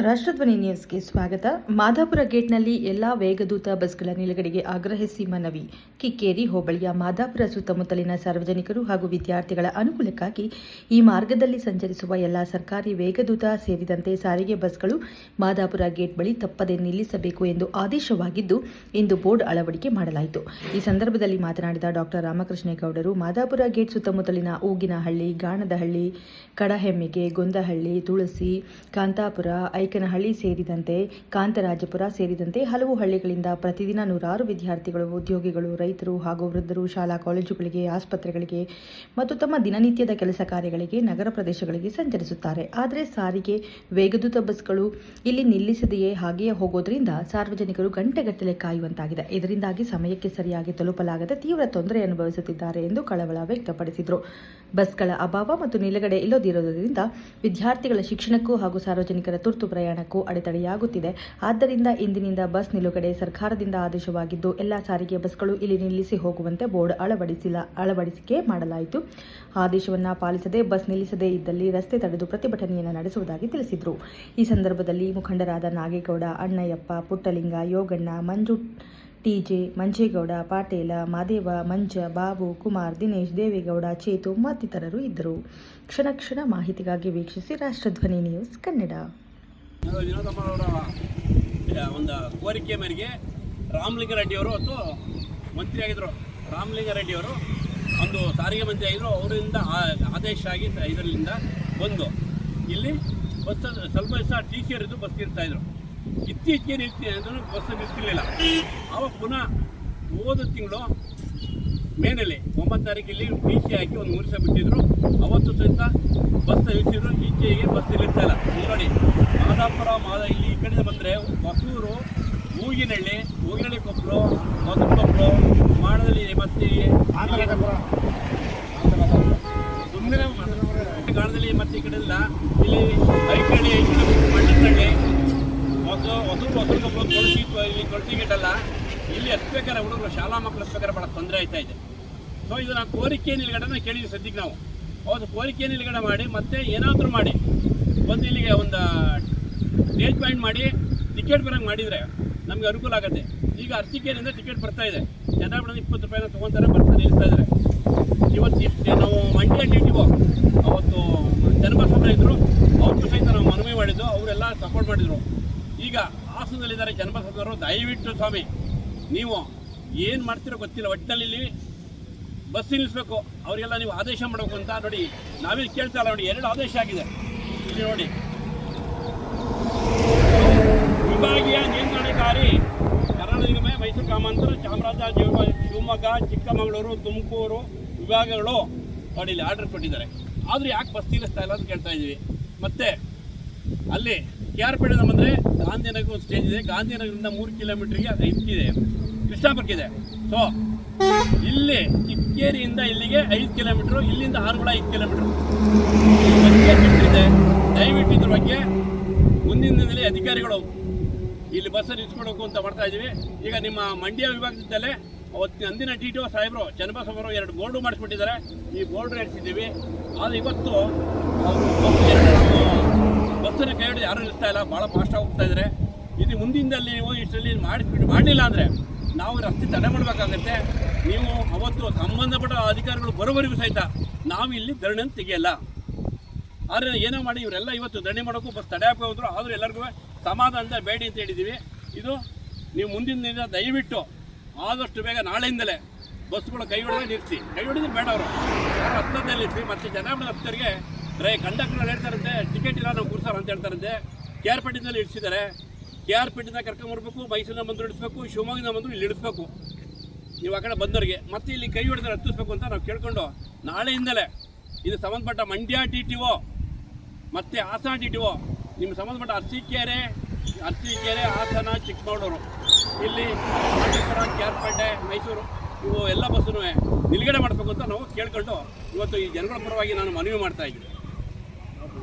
ರಾಷ್ಟ್ರಧ್ವನಿ ನ್ಯೂಸ್ಗೆ ಸ್ವಾಗತ. ಮಾದಾಪುರ ಗೇಟ್ನಲ್ಲಿ ಎಲ್ಲಾ ವೇಗದೂತ ಬಸ್ಗಳ ನಿಲುಗಡೆಗೆ ಆಗ್ರಹಿಸಿ ಮನವಿ. ಕಿಕ್ಕೇರಿ ಹೋಬಳಿಯ ಮಾದಾಪುರ ಸುತ್ತಮುತ್ತಲಿನ ಸಾರ್ವಜನಿಕರು ಹಾಗೂ ವಿದ್ಯಾರ್ಥಿಗಳ ಅನುಕೂಲಕ್ಕಾಗಿ ಈ ಮಾರ್ಗದಲ್ಲಿ ಸಂಚರಿಸುವ ಎಲ್ಲಾ ಸರ್ಕಾರಿ ವೇಗದೂತ ಸೇರಿದಂತೆ ಸಾರಿಗೆ ಬಸ್ಗಳು ಮಾದಾಪುರ ಗೇಟ್ ಬಳಿ ತಪ್ಪದೆ ನಿಲ್ಲಿಸಬೇಕು ಎಂದು ಆದೇಶವಾಗಿದ್ದು, ಇಂದು ಬೋರ್ಡ್ ಅಳವಡಿಕೆ ಮಾಡಲಾಯಿತು. ಈ ಸಂದರ್ಭದಲ್ಲಿ ಮಾತನಾಡಿದ ಡಾಕ್ಟರ್ ರಾಮಕೃಷ್ಣೇಗೌಡರು, ಮಾದಾಪುರ ಗೇಟ್ ಸುತ್ತಮುತ್ತಲಿನ ಊಗಿನಹಳ್ಳಿ, ಗಾಣದಹಳ್ಳಿ, ಕಡಹೆಮ್ಮಿಗೆ, ಗೊಂದಹಳ್ಳಿ, ತುಳಸಿ, ಕಾಂತಾಪುರ, ಐಕನಹಳ್ಳಿ ಸೇರಿದಂತೆ ಕಾಂತರಾಜಪುರ ಸೇರಿದಂತೆ ಹಲವು ಹಳ್ಳಿಗಳಿಂದ ಪ್ರತಿದಿನ ನೂರಾರು ವಿದ್ಯಾರ್ಥಿಗಳು, ಉದ್ಯೋಗಿಗಳು, ರೈತರು ಹಾಗೂ ವೃದ್ಧರು ಶಾಲಾ ಕಾಲೇಜುಗಳಿಗೆ, ಆಸ್ಪತ್ರೆಗಳಿಗೆ ಮತ್ತು ತಮ್ಮ ದಿನನಿತ್ಯದ ಕೆಲಸ ಕಾರ್ಯಗಳಿಗೆ ನಗರ ಪ್ರದೇಶಗಳಿಗೆ ಸಂಚರಿಸುತ್ತಾರೆ. ಆದರೆ ಸಾರಿಗೆ ವೇಗದೂತ ಬಸ್ಗಳು ಇಲ್ಲಿ ನಿಲ್ಲಿಸದೆಯೇ ಹಾಗೆಯೇ ಹೋಗೋದ್ರಿಂದ ಸಾರ್ವಜನಿಕರು ಗಂಟೆಗಟ್ಟಲೆ ಕಾಯುವಂತಾಗಿದೆ. ಇದರಿಂದಾಗಿ ಸಮಯಕ್ಕೆ ಸರಿಯಾಗಿ ತಲುಪಲಾಗದೆ ತೀವ್ರ ತೊಂದರೆ ಅನುಭವಿಸುತ್ತಿದ್ದಾರೆ ಎಂದು ಕಳವಳ ವ್ಯಕ್ತಪಡಿಸಿದರು. ಬಸ್ಗಳ ಅಭಾವ ಮತ್ತು ನಿಲುಗಡೆ ಇಲ್ಲದಿರುವುದರಿಂದ ವಿದ್ಯಾರ್ಥಿಗಳ ಶಿಕ್ಷಣಕ್ಕೂ ಹಾಗೂ ಸಾರ್ವಜನಿಕರ ತುರ್ತು ಪ್ರಯಾಣಕ್ಕೂ ಅಡೆತಡೆಯಾಗುತ್ತಿದೆ. ಆದ್ದರಿಂದ ಇಂದಿನಿಂದ ಬಸ್ ನಿಲುಗಡೆ ಸರ್ಕಾರದಿಂದ ಆದೇಶವಾಗಿದ್ದು, ಎಲ್ಲ ಸಾರಿಗೆ ಬಸ್ಗಳು ಇಲ್ಲಿ ನಿಲ್ಲಿಸಿ ಹೋಗುವಂತೆ ಬೋರ್ಡ್ ಅಳವಡಿಕೆ ಮಾಡಲಾಯಿತು. ಆದೇಶವನ್ನು ಪಾಲಿಸದೆ ಬಸ್ ನಿಲ್ಲಿಸದೇ ಇದ್ದಲ್ಲಿ ರಸ್ತೆ ತಡೆದು ಪ್ರತಿಭಟನೆಯನ್ನು ನಡೆಸುವುದಾಗಿ ತಿಳಿಸಿದರು. ಈ ಸಂದರ್ಭದಲ್ಲಿ ಮುಖಂಡರಾದ ನಾಗೇಗೌಡ, ಅಣ್ಣಯ್ಯಪ್ಪ, ಪುಟ್ಟಲಿಂಗ, ಯೋಗಣ್ಣ, ಮಂಜು, ಟಿಜೆ, ಮಂಜೇಗೌಡ, ಪಾಟೇಲ, ಮಾದೇವ, ಮಂಜ, ಬಾಬು, ಕುಮಾರ್, ದಿನೇಶ್, ದೇವೇಗೌಡ, ಚೇತು ಮತ್ತಿತರರು ಇದ್ದರು. ಕ್ಷಣ ಮಾಹಿತಿಗಾಗಿ ವೀಕ್ಷಿಸಿ ರಾಷ್ಟ್ರಧ್ವನಿ ನ್ಯೂಸ್ ಕನ್ನಡ. ವಿನೋದಮ್ಮನವರ ಒಂದು ಕೋರಿಕೆ ಮೇರೆಗೆ ರಾಮಲಿಂಗಾರೆಡ್ಡಿಯವರು ಮತ್ತು ಮಂತ್ರಿಯಾಗಿದ್ದರು. ರಾಮಲಿಂಗಾರೆಡ್ಡಿಯವರು ಒಂದು ಸಾರಿಗೆ ಮಂತ್ರಿ ಆಗಿದ್ದರು. ಅವರಿಂದ ಆದೇಶ ಆಗಿ ಇದರಿಂದ ಬಂದು ಇಲ್ಲಿ ಬಸ್ ಸ್ವಲ್ಪ ದಿವಸ ಟಿ ಸಿ ಅವರಿದ್ದು ಬಸ್ ಇರ್ತಾಯಿದ್ರು. ಇತ್ತೀಚೆಗೆ ನಿಲ್ತೀನಿ ಅಂದ್ರೂ ಬಸ್ ನಿಲ್ತಿರಲಿಲ್ಲ. ಆವಾಗ ಪುನಃ ಹೋದ ತಿಂಗಳು ಮೇನಲ್ಲಿ 9 ತಾರೀಕಿಲ್ಲಿ ಟಿ ಸಿ ಹಾಕಿ ಒಂದು 3 ದಿವಸ ಬಿಟ್ಟಿದ್ರು. ಅವತ್ತು ಸಹಿತ ಬಸ್ ನಿಲ್ಲಿಸಿದ್ರು. ಈಚೆಗೆ ಬಸ್ ನಿಲ್ಲಿಸ್ತಾ ಇಲ್ಲ. ನೋಡಿ, ಮಾದಾಪುರ ಇಲ್ಲಿ ಈ ಕಡೆ ಬಂದರೆ ಹೊಸೂರು, ಊಗಿನಹಳ್ಳಿ ಕೊಪ್ಪಳು, ಮಧುಕೊಪ್ಪಳು, ಮಾಡದಲ್ಲಿ ಮತ್ತು ಸುಮ್ಮನೆ ಗಾಣದಲ್ಲಿ ಮತ್ತು ಈ ಕಡೆ ಎಲ್ಲ ಇಲ್ಲಿ ಐಕಳ್ಳಿ, ಮಂಡನಹಳ್ಳಿ, ಹೊಸೂರು ಕೊಪ್ಪಳು, ಇಲ್ಲಿ ಕೊಳತಿ ಗೇಟಲ್ಲ ಇಲ್ಲಿ ಹತ್ಬೇಕಾರೆ ಹುಡುಗರು ಶಾಲಾ ಮಕ್ಕಳು ಹತ್ಬೇಕಾರೆ ಭಾಳ ತೊಂದರೆ ಆಯ್ತಾ ಇದೆ. ಸೊ ಇದು ನಾವು ಕೋರಿಕೆ ನಿಲುಗಡೆನ ಕೇಳಿದ್ವಿ. ಸದ್ಯಕ್ಕೆ ನಾವು ಅವತ್ತು ಕೋರಿಕೆ ನಿಲುಗಡೆ ಮಾಡಿ ಮತ್ತೆ ಏನಾದರೂ ಮಾಡಿ ಒಂದು ಇಲ್ಲಿಗೆ ಒಂದು ಸ್ಟೇಜ್ ಪಾಯಿಂಟ್ ಮಾಡಿ ಟಿಕೆಟ್ ಬರೋಂಗೆ ಮಾಡಿದರೆ ನಮಗೆ ಅನುಕೂಲ ಆಗುತ್ತೆ. ಈಗ ಅರಸೀಕೆರೆಯಿಂದ ಟಿಕೆಟ್ ಬರ್ತಾ ಇದೆ. ಜನ ಬಿಡೋದು 20 ರೂಪಾಯಿನ ತೊಗೊತಾರೆ, ಬರ್ತಾ ನಿಲ್ಲಿಸ್ತಾ ಇದ್ದಾರೆ. ಇವತ್ತು ನಾವು ಮಂಡ್ಯ ಟಿಟಿಒ ಅವತ್ತು ಜನಬಸವರ ಇದ್ದರು, ಅವ್ರಿಗೂ ಸಹಿತ ನಾವು ಮನವಿ ಮಾಡಿದ್ದು, ಅವರೆಲ್ಲ ಸಪೋರ್ಟ್ ಮಾಡಿದರು. ಈಗ ಹಾಸನದಲ್ಲಿದ್ದಾರೆ ಜನಬಸವರು. ದಯವಿಟ್ಟು ಸ್ವಾಮಿ, ನೀವು ಏನು ಮಾಡ್ತೀರೋ ಗೊತ್ತಿಲ್ಲ, ಒಟ್ಟಿನಲ್ಲಿ ಇಲ್ಲಿ ಬಸ್ ನಿಲ್ಲಿಸ್ಬೇಕು, ಅವರಿಗೆಲ್ಲ ನೀವು ಆದೇಶ ಮಾಡಬೇಕು ಅಂತ. ನೋಡಿ, ನಾವೇನು ಕೇಳ್ತಾ ಇಲ್ಲ. ನೋಡಿ, 2 ಆದೇಶ ಆಗಿದೆ ಇಲ್ಲಿ. ನೋಡಿ, ವಿಭಾಗೀಯ ನಿಯಂತ್ರಣಾಧಿಕಾರಿ ಕರ್ನಾಟಕ ನಿಗಮ, ಮೈಸೂರು ಗ್ರಾಮಾಂತರ, ಚಾಮರಾಜನಗರ, ಶಿವಮೊಗ್ಗ, ಚಿಕ್ಕಮಗಳೂರು, ತುಮಕೂರು ವಿಭಾಗಗಳು ನೋಡಿ ಇಲ್ಲಿ ಆರ್ಡರ್ ಕೊಟ್ಟಿದ್ದಾರೆ. ಆದರೂ ಯಾಕೆ ಬಸ್ ನಿಲ್ಲಿಸ್ತಾ ಇಲ್ಲ ಅಂತ ಕೇಳ್ತಾ ಇದ್ದೀವಿ. ಮತ್ತು ಅಲ್ಲಿ KRಪೇಟೆಯಿಂದ ಬಂದರೆ ಗಾಂಧಿನಗರ ಒಂದು ಸ್ಟೇಜ್ ಇದೆ. ಗಾಂಧಿನಗರದಿಂದ 3 ಕಿಲೋಮೀಟ್ರಿಗೆ ಇದಕ್ಕಿದೆ, ಕೃಷ್ಣಾಪುರಕ್ಕಿದೆ. ಸೊ ಇಲ್ಲಿ ಕಿಕ್ಕೇರಿಯಿಂದ ಇಲ್ಲಿಗೆ 5 ಕಿಲೋಮೀಟ್ರು, ಇಲ್ಲಿಂದ ಆರುಗಳ 5 ಕಿಲೋಮೀಟ್ರು ಬಿಟ್ಟಿದೆ. ದಯವಿಟ್ಟು ಇದ್ರ ಬಗ್ಗೆ ಮುಂದಿನ ದಿನದಲ್ಲಿ ಅಧಿಕಾರಿಗಳು ಇಲ್ಲಿ ಬಸ್ ನಿಲ್ಲಿಸ್ಕೊಡಬೇಕು ಅಂತ ಮಾಡ್ತಾ ಇದ್ದೀವಿ. ಈಗ ನಿಮ್ಮ ಮಂಡ್ಯ ವಿಭಾಗದಲ್ಲೇ ಅವತ್ತು ಅಂದಿನ ಟಿಟಿಒ ಸಾಹೇಬರು ಚನ್ನಬಸವರು 2 ಬೋರ್ಡು ಮಾಡಿಸ್ಬಿಟ್ಟಿದ್ದಾರೆ. ಈ ಬೋರ್ಡ್ ನಡೆಸಿದ್ದೀವಿ. ಆದರೆ ಇವತ್ತು ಅವರು ಬಸ್ಸನ್ನು ಕೈ ಹಿಡಿದು ಯಾರೂ ನಿಲ್ಲಿಸ್ತಾ ಇಲ್ಲ, ಭಾಳ ಫಾಸ್ಟಾಗಿ ಹೋಗ್ತಾ ಇದ್ದಾರೆ. ಇದು ಮುಂದಿನದಲ್ಲಿ ನೀವು ಇಷ್ಟರಲ್ಲಿ ಮಾಡಲಿಲ್ಲ ಅಂದರೆ ನಾವು ರಸ್ತೆ ತಡೆ ಮಾಡಬೇಕಾಗತ್ತೆ. ನೀವು ಅವತ್ತು ಸಂಬಂಧಪಟ್ಟ ಅಧಿಕಾರಿಗಳು ಬರೋವರೆಗೂ ಸಹಿತ ನಾವು ಇಲ್ಲಿ ಧರಣಿಯನ್ನು ತೆಗೆಯಲ್ಲ. ಆದರೆ ಏನೋ ಮಾಡಿ ಇವರೆಲ್ಲ ಇವತ್ತು ಧರಣಿ ಮಾಡೋಕ್ಕೂ ಬಸ್ ತಡೆ ಹಾಕಿ ಹೋದ್ರು. ಆದರೂ ಎಲ್ಲರಿಗೂ ಸಮಾಧಾನದ ಬೇಡಿ ಅಂತ ಹೇಳಿದ್ದೀವಿ. ಇದು ನೀವು ಮುಂದಿನ ದಿನ ದಯವಿಟ್ಟು ಆದಷ್ಟು ಬೇಗ ನಾಳೆಯಿಂದಲೇ ಬಸ್ಗಳು ಕೈ ಹಿಡಿದ್ರೆ ನಿಲ್ಲಿಸಿ. ಕೈ ಹಿಡಿದ್ರೆ ಬೇಡ, ಅವರು ಹತ್ತದಲ್ಲಿ ನಿಲ್ಲಿಸಿ. ಮತ್ತು ಜನಗಳ ಹತ್ತರಿಗೆ ಕಂಡಕ್ಟರ್ ಹೇಳ್ತಾರಂತೆ ಟಿಕೆಟ್ ಇಲ್ಲ ನಾವು ಕೂರ್ಸಾರ ಅಂತ ಹೇಳ್ತಾರಂತೆ. KRಪೇಟೆಯಲ್ಲಿ ಇಳಿಸಿದ್ದಾರೆ. KRಪೇಟೆಯಿಂದ ಕರ್ಕೊಂಬರ್ಬೇಕು, ಮೈಸೂರಿನ ಬಂದರು ಇಳಿಸ್ಬೇಕು, ಶಿವಮೊಗ್ಗದಿಂದ ಬಂದರು ಇಲ್ಲಿ ಇಳಿಸ್ಬೇಕು. ನೀವು ಆ ಕಡೆ ಬಂದವರಿಗೆ ಮತ್ತೆ ಇಲ್ಲಿ ಕೈ ಹಿಡಿದ್ರೆ ಹತ್ತಿಸ್ಬೇಕು ಅಂತ ನಾವು ಕೇಳ್ಕೊಂಡು ನಾಳೆಯಿಂದಲೇ ಇದು ಸಂಬಂಧಪಟ್ಟ ಮಂಡ್ಯ ಟಿಟಿಒ ಮತ್ತು ಹಾಸನ ಟಿಟಿಒ, ನಿಮ್ಮ ಸಂಬಂಧಪಟ್ಟ ಅರಸೀಕೆರೆ, ಹಾಸನ, ಚಿಕ್ಕಮಗಳೂರು, ಇಲ್ಲಿ ಪಾಂಡವಪುರ, KRಪೇಟೆ, ಮೈಸೂರು ಇವು ಎಲ್ಲ ಬಸ್ಸನ್ನು ನಿಲುಗಡೆ ಮಾಡಬೇಕು ಅಂತ ನಾವು ಕೇಳ್ಕೊಂಡು ಇವತ್ತು ಈ ಜನಗಳ ಪರವಾಗಿ ನಾನು ಮನವಿ ಮಾಡ್ತಾ ಇದ್ದೀನಿ.